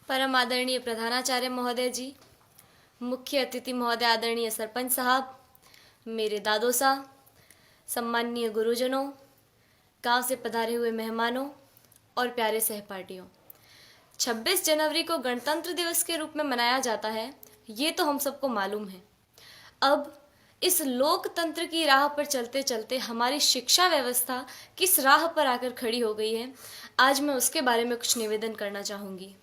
परम आदरणीय प्रधानाचार्य महोदय जी, मुख्य अतिथि महोदय आदरणीय सरपंच साहब, मेरे दादो साहब, सम्माननीय गुरुजनों, गांव से पधारे हुए मेहमानों और प्यारे सहपाठियों। 26 जनवरी को गणतंत्र दिवस के रूप में मनाया जाता है, ये तो हम सबको मालूम है। अब इस लोकतंत्र की राह पर चलते चलते हमारी शिक्षा व्यवस्था किस राह पर आकर खड़ी हो गई है, आज मैं उसके बारे में कुछ निवेदन करना चाहूँगी।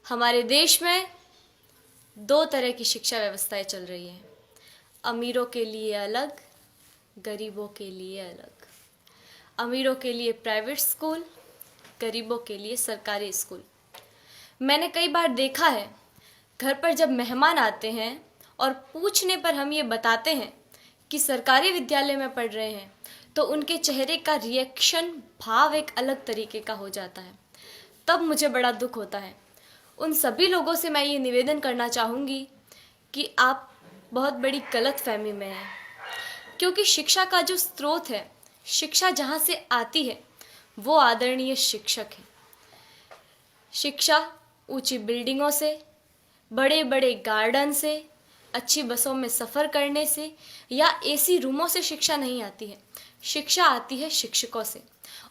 हमारे देश में दो तरह की शिक्षा व्यवस्थाएं चल रही हैं, अमीरों के लिए अलग, गरीबों के लिए अलग। अमीरों के लिए प्राइवेट स्कूल, गरीबों के लिए सरकारी स्कूल। मैंने कई बार देखा है, घर पर जब मेहमान आते हैं और पूछने पर हम ये बताते हैं कि सरकारी विद्यालय में पढ़ रहे हैं, तो उनके चेहरे का रिएक्शन, भाव एक अलग तरीके का हो जाता है। तब मुझे बड़ा दुख होता है। उन सभी लोगों से मैं ये निवेदन करना चाहूँगी कि आप बहुत बड़ी गलतफहमी में हैं, क्योंकि शिक्षा का जो स्रोत है, शिक्षा जहाँ से आती है, वो आदरणीय शिक्षक है। शिक्षा ऊंची बिल्डिंगों से, बड़े बड़े गार्डन से, अच्छी बसों में सफ़र करने से या एसी रूमों से शिक्षा नहीं आती है। शिक्षा आती है शिक्षकों से,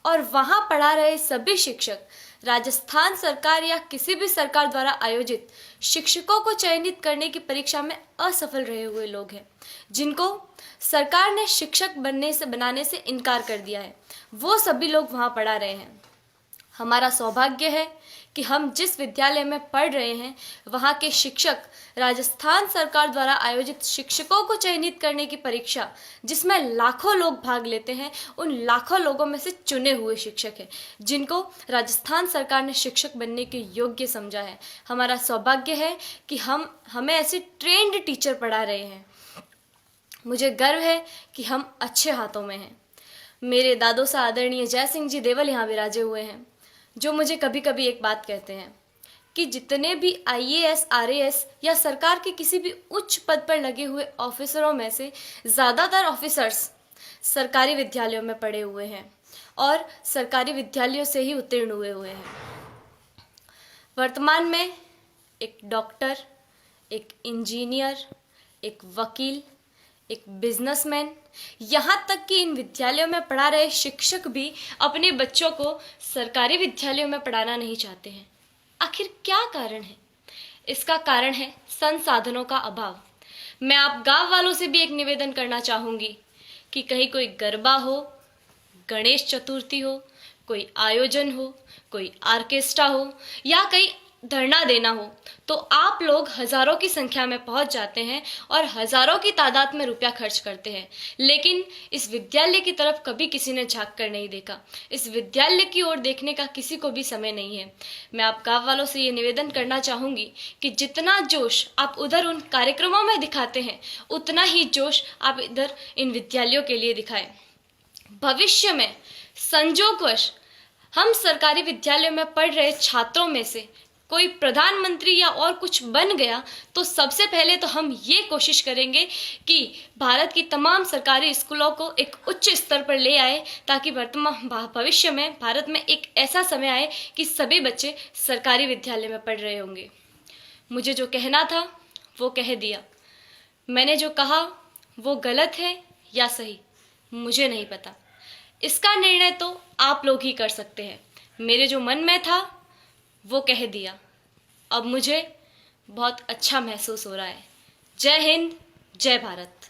और वहाँ पढ़ा रहे सभी शिक्षक राजस्थान सरकार या किसी भी सरकार द्वारा आयोजित शिक्षकों को चयनित करने की परीक्षा में असफल रहे हुए लोग हैं, जिनको सरकार ने शिक्षक बनाने से इनकार कर दिया है। वो सभी लोग वहाँ पढ़ा रहे हैं। हमारा सौभाग्य है कि हम जिस विद्यालय में पढ़ रहे हैं, वहाँ के शिक्षक राजस्थान सरकार द्वारा आयोजित शिक्षकों को चयनित करने की परीक्षा, जिसमें लाखों लोग भाग लेते हैं, उन लाखों लोगों में से चुने हुए शिक्षक हैं, जिनको राजस्थान सरकार ने शिक्षक बनने के योग्य समझा है। हमारा सौभाग्य है कि हमें ऐसे ट्रेंड टीचर पढ़ा रहे हैं। मुझे गर्व है कि हम अच्छे हाथों में हैं। मेरे दादो सा आदरणीय जय सिंह जी देवल यहाँ विराजे हुए हैं, जो मुझे कभी कभी एक बात कहते हैं कि जितने भी IAS, RAS या सरकार के किसी भी उच्च पद पर लगे हुए ऑफिसरों में से ज़्यादातर ऑफिसर्स सरकारी विद्यालयों में पढ़े हुए हैं और सरकारी विद्यालयों से ही उत्तीर्ण हुए हैं। वर्तमान में एक डॉक्टर, एक इंजीनियर, एक वकील, एक बिजनेसमैन, यहाँ तक कि इन विद्यालयों में पढ़ा रहे शिक्षक भी अपने बच्चों को सरकारी विद्यालयों में पढ़ाना नहीं चाहते हैं। आखिर क्या कारण है? इसका कारण है संसाधनों का अभाव। मैं आप गांव वालों से भी एक निवेदन करना चाहूँगी कि कहीं कोई गरबा हो, गणेश चतुर्थी हो, कोई आयोजन हो, कोई आर्केस्ट्रा हो या कहीं धरना देना हो, तो आप लोग हज़ारों की संख्या में पहुंच जाते हैं और हज़ारों की तादाद में रुपया खर्च करते हैं, लेकिन इस विद्यालय की तरफ कभी किसी ने झांक कर नहीं देखा। इस विद्यालय की ओर देखने का किसी को भी समय नहीं है। मैं आप गाँव वालों से ये निवेदन करना चाहूँगी कि जितना जोश आप उधर उन कार्यक्रमों में दिखाते हैं, उतना ही जोश आप इधर इन विद्यालयों के लिए दिखाएं। भविष्य में संजोगवश हम सरकारी विद्यालय में पढ़ रहे छात्रों में से कोई प्रधानमंत्री या और कुछ बन गया, तो सबसे पहले तो हम ये कोशिश करेंगे कि भारत की तमाम सरकारी स्कूलों को एक उच्च स्तर पर ले आए, ताकि वर्तमान भविष्य में भारत में एक ऐसा समय आए कि सभी बच्चे सरकारी विद्यालय में पढ़ रहे होंगे। मुझे जो कहना था वो कह दिया। मैंने जो कहा वो गलत है या सही, मुझे नहीं पता। इसका निर्णय तो आप लोग ही कर सकते हैं। मेरे जो मन में था वो कह दिया। अब मुझे बहुत अच्छा महसूस हो रहा है। जय हिंद, जय भारत।